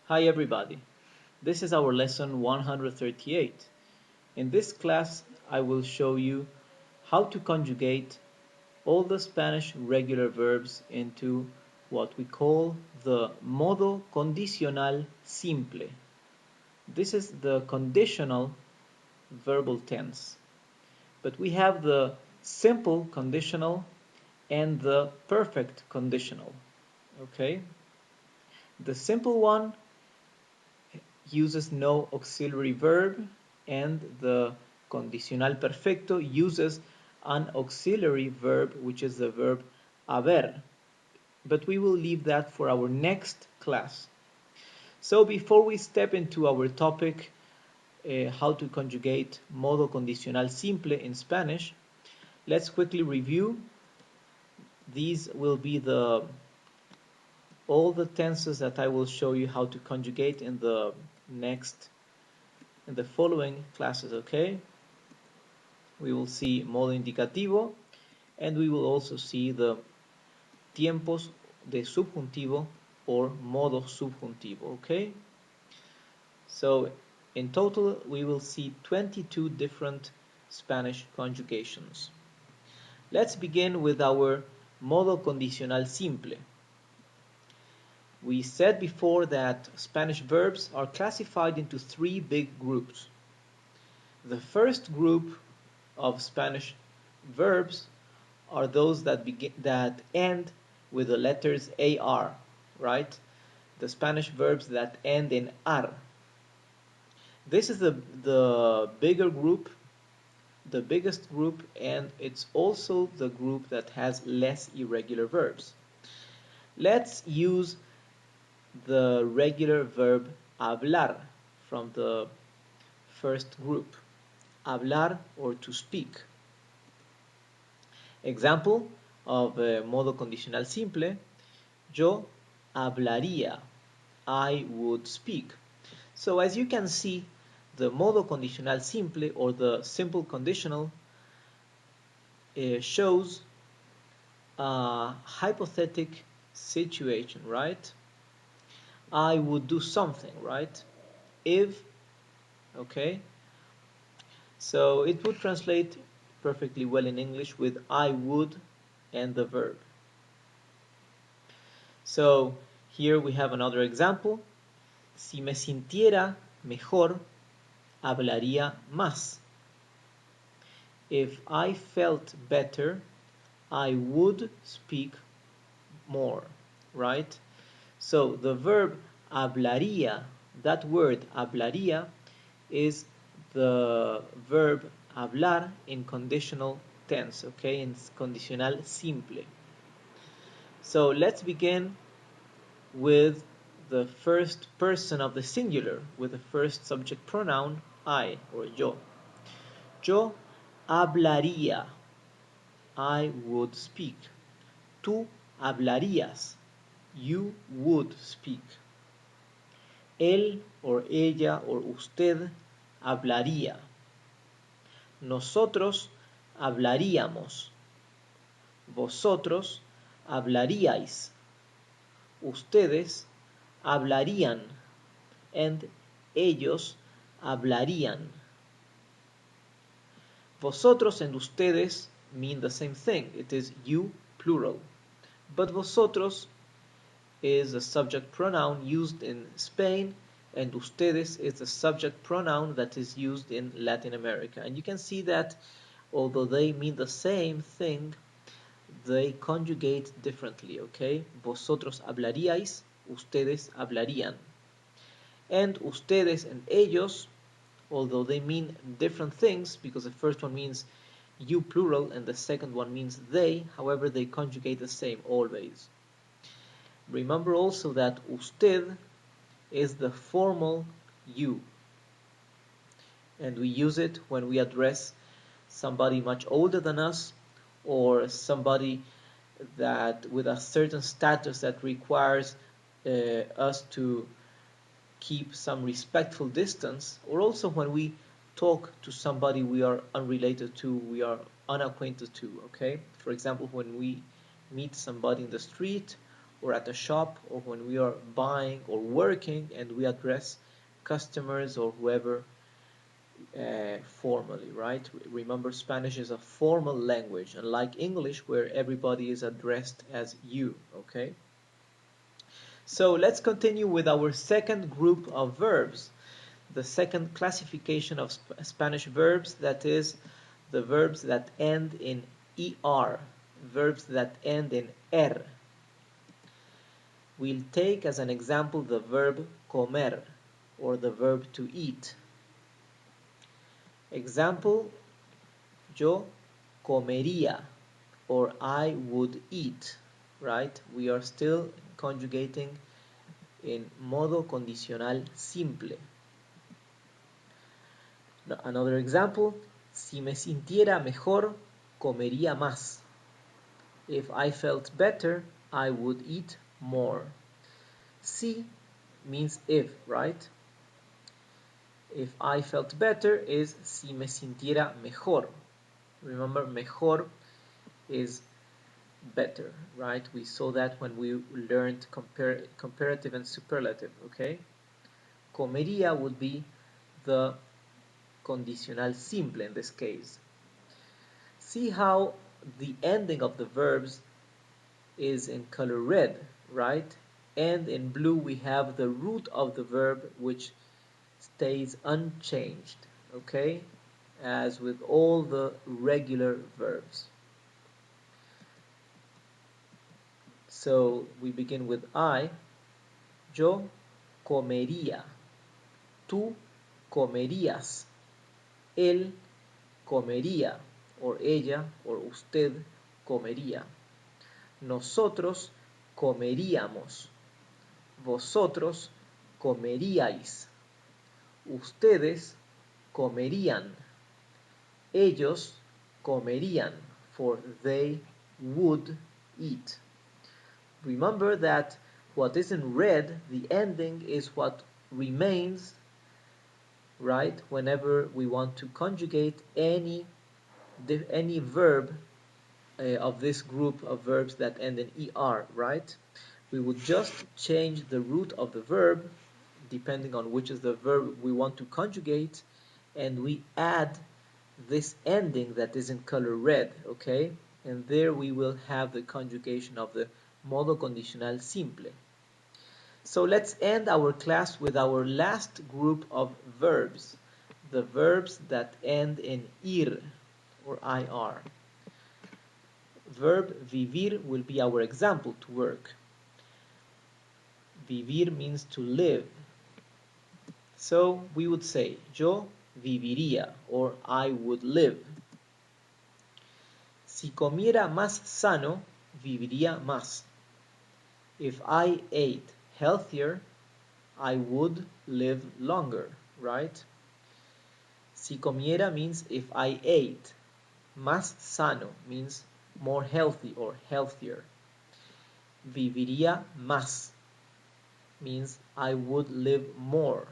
Hi everybody, this is our lesson 138. In this class, I will show you how to conjugate all the Spanish regular verbs into what we call the Modo Condicional Simple. This is the conditional verbal tense. But we have the simple conditional and the perfect conditional. Okay? The simple one uses no auxiliary verb, and the condicional perfecto uses an auxiliary verb, which is the verb haber. But we will leave that for our next class. So before we step into our topic, how to conjugate modo condicional simple in Spanish, let's quickly review. These will be all the tenses that I will show you how to conjugate in the following classes, okay? We will see modo indicativo, and we will also see the tiempos de subjuntivo or modo subjuntivo, okay? So in total, we will see 22 different Spanish conjugations. Let's begin with our modo condicional simple. We said before that Spanish verbs are classified into three big groups. The first group of Spanish verbs are those that end with the letters AR, right? The Spanish verbs that end in ar. This is the bigger group, the biggest group, and it's also the group that has less irregular verbs. Let's use the regular verb hablar from the first group. Hablar, or to speak. Example of modo condicional simple: yo hablaría, I would speak. So as you can see, the modo condicional simple, or the simple conditional, shows a hypothetical situation, right? I would do something, right? If, okay? So it would translate perfectly well in English with I would and the verb. So here we have another example. Si me sintiera mejor, hablaría más. If I felt better, I would speak more, right? So the verb hablaría, that word hablaría, is the verb hablar in conditional tense, okay, in condicional simple. So let's begin with the first person of the singular, with the first subject pronoun I, or yo. Yo hablaría, I would speak. Tú hablarías, you would speak. Él, or ella, or usted hablaría. Nosotros hablaríamos. Vosotros hablaríais. Ustedes hablarían. And ellos hablarían. Vosotros and ustedes mean the same thing. It is you, plural. But vosotros is a subject pronoun used in Spain, and ustedes is the subject pronoun that is used in Latin America. And you can see that although they mean the same thing, they conjugate differently, okay? Vosotros hablaríais, ustedes hablarían. And ustedes and ellos, although they mean different things, because the first one means you plural and the second one means they, however, they conjugate the same always. Remember also that usted is the formal you, and we use it when we address somebody much older than us, or somebody that with a certain status that requires us to keep some respectful distance, or also when we talk to somebody we are unrelated to, we are unacquainted to, okay? For example, when we meet somebody in the street, or at a shop, or when we are buying or working and we address customers or whoever formally, right? Remember, Spanish is a formal language, unlike English where everybody is addressed as you, okay? So let's continue with our second group of verbs, the second classification of Spanish verbs, that is the verbs that end in er, verbs that end in er. We'll take as an example the verb comer, or the verb to eat. Example, yo comería, or I would eat, right? We are still conjugating in modo condicional simple. Another example, si me sintiera mejor, comería más. If I felt better, I would eat more. Si means if, right? If I felt better is si me sintiera mejor. Remember, mejor is better, right? We saw that when we learned comparative and superlative, okay? Comería would be the conditional simple in this case. See how the ending of the verbs is in color red, right? And in blue we have the root of the verb which stays unchanged, okay? As with all the regular verbs. So we begin with I. Yo comería. Tú comerías. Él comería. Or ella, or usted comería. Nosotros comeríamos. Vosotros comeríais. Ustedes comerían. Ellos comerían, for they would eat. Remember that what is in red, the ending, is what remains, right, whenever we want to conjugate any verb of this group of verbs that end in er, right? We would just change the root of the verb depending on which is the verb we want to conjugate, and we add this ending that is in color red, okay? And there we will have the conjugation of the modo condicional simple. So let's end our class with our last group of verbs, the verbs that end in ir or ir. Verb vivir will be our example to work. Vivir means to live. So we would say, yo viviría, or I would live. Si comiera más sano, viviría más. If I ate healthier, I would live longer, right? Si comiera means if I ate. Más sano means more healthy or healthier. Viviría más means I would live more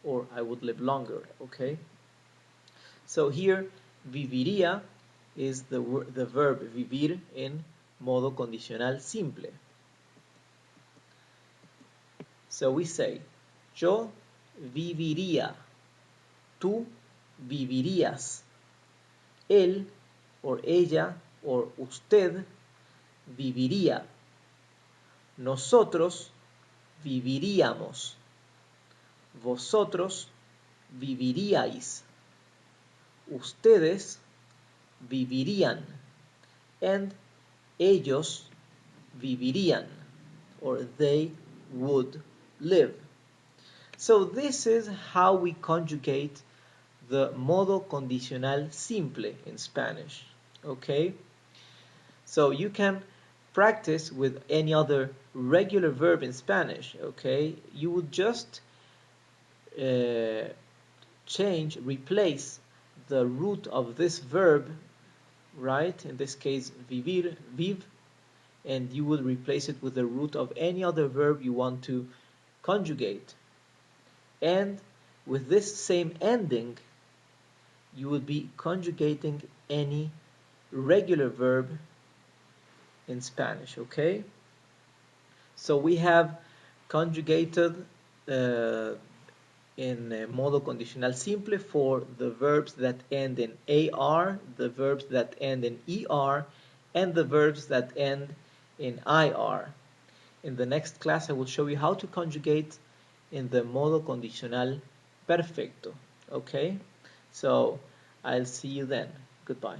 or I would live longer, okay? So here, viviría is the verb vivir in modo condicional simple. So we say, yo viviría, tú vivirías, él or ella or usted viviría, nosotros viviríamos, vosotros viviríais, ustedes vivirían, and ellos vivirían, or they would live. So this is how we conjugate the modo condicional simple in Spanish, okay? So you can practice with any other regular verb in Spanish, okay? You would just replace the root of this verb, right? In this case, vivir, viv, and you will replace it with the root of any other verb you want to conjugate. And with this same ending, you would be conjugating any regular verb in Spanish, okay? So we have conjugated in Modo Condicional Simple for the verbs that end in AR, the verbs that end in ER, and the verbs that end in IR. In the next class, I will show you how to conjugate in the Modo Condicional Perfecto. Okay? So, I'll see you then. Goodbye.